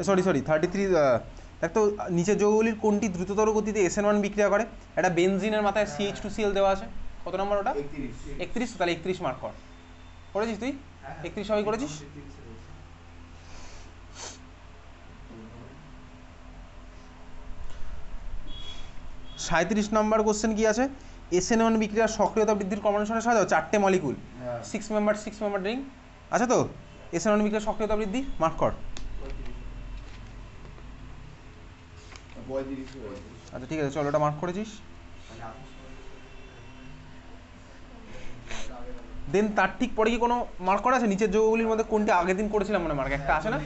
Sorry 33 দেখ তো নিচের যৌগগুলির কোনটি দ্রুততর গতিতে SN1 বিক্রিয়া করে? একটা বেনজিনের মাথায় CH2Cl দেওয়া আছে, কত নম্বর ওটা? 31। তাহলে 31 মার্ক কর। করেছিস তুই? 31 সবাই করেছিস? 37 নম্বর কোশ্চেন কি আছে? SN1 বিক্রিয়ার সক্রিয়তা বৃদ্ধির কম্বিনেশনের সাহায্যে 4টে মলিকুল 6 মেম্বার রিং আছে তো, SN1 বিক্রিয়ার সক্রিয়তা বৃদ্ধি মার্ক কর। আচ্ছা ঠিক আছে, চলো ওটা মার্ক করেছিস। দেন তার ঠিক পরে কি কোনো মার্ক করা আছে? নিচের যৌগগুলির মধ্যে কোনটি আগের দিন করেছিলাম মানে মার্ক একটা আছে না?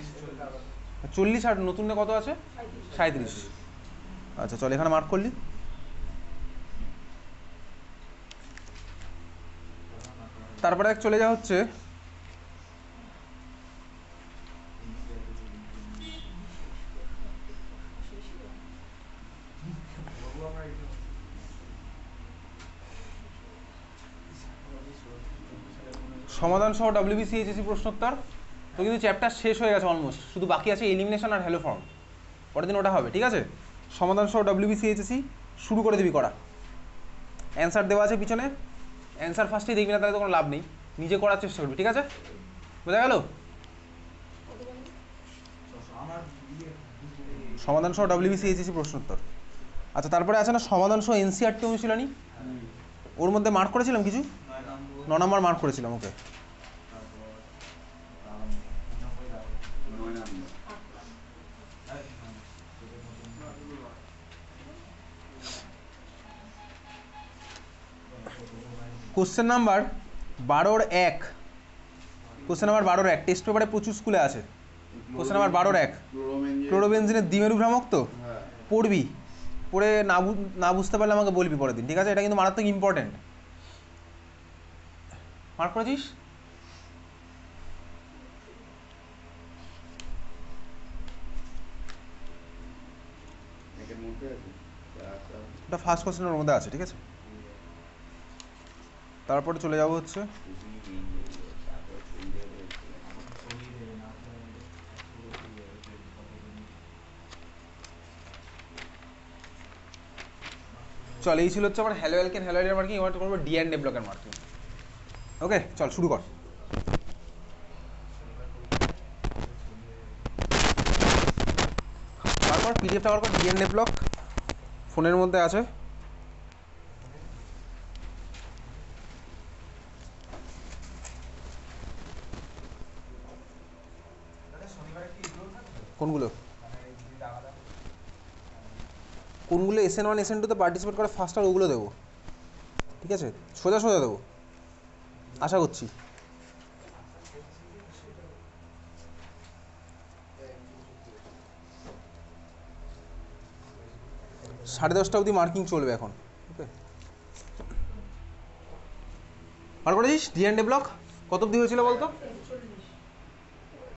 40 আর নতুন কত আছে? 37। আচ্ছা চল এখানে মার্ক করলি। তারপরে চলে যাওয়া হচ্ছে সমাধান সহ WBCHSC প্রশ্নোত্তর। তো কিন্তু চ্যাপ্টার শেষ হয়ে গেছে অলমোস্ট, শুধু বাকি আছে এলিমিনেশন আর হ্যালো ফর্ম। পরের দিন ওটা হবে, ঠিক আছে? সমাধান সহ WBCHSC শুরু করে দিবি করা। অ্যান্সার দেওয়া আছে পিছনে, অ্যান্সার ফার্স্টেই দেখবি না, তাহলে তো কোনো লাভ নেই, নিজে করার চেষ্টা করবি, ঠিক আছে? বোঝা গেল? সমাধান সহ WBCHSC প্রশ্নোত্তর। আচ্ছা তারপরে আছে না সমাধান সহ NCERT অনুশীলনী, ওর মধ্যে মার্ক করেছিলাম কিছু, 9 নম্বর মার্ক করেছিলাম। Okay question number 12-1, question number 12-1 test পেপারে প্রচুর স্কুলে আছে। কোশ্চেন নাম্বার 12-1 ক্লোরোবেনজিনের দ্বিমেরু ভ্রামক তো পড়বি, পড়ে না বুঝতে পারলে আমাকে বলবি পরের দিন, ঠিক আছে? এটা কিন্তু মারাত্মক ইম্পর্টেন্ট। মার্ক করেছিস? ওটা ফার্স্ট কোশ্চেনের মধ্যে আছে, ঠিক আছে? তারপরে চলে যাবো হচ্ছে চল, এই ছিল হচ্ছে আমার হ্যালো অ্যালকেন হ্যালোআইডের মার্কিং। এবার করবো D&A ব্লকের মার্কিং। ওকে চল শুরু কর। তারপর পিডিএফটা বার কর, D&A ব্লক ফোনের মধ্যে আছে। কোনগুলো কোনগুলো SN1 SN2-তে পার্টিসিপেট করে ফার্স্ট, আর ওগুলো দেবো, ঠিক আছে? সোজা সোজা দেবো আশা করছি। 10:30 অবধি মার্কিং চলবে এখন। ওকে বার করেছিস? D&A ব্লক কত অবধি হয়েছিল বলতো?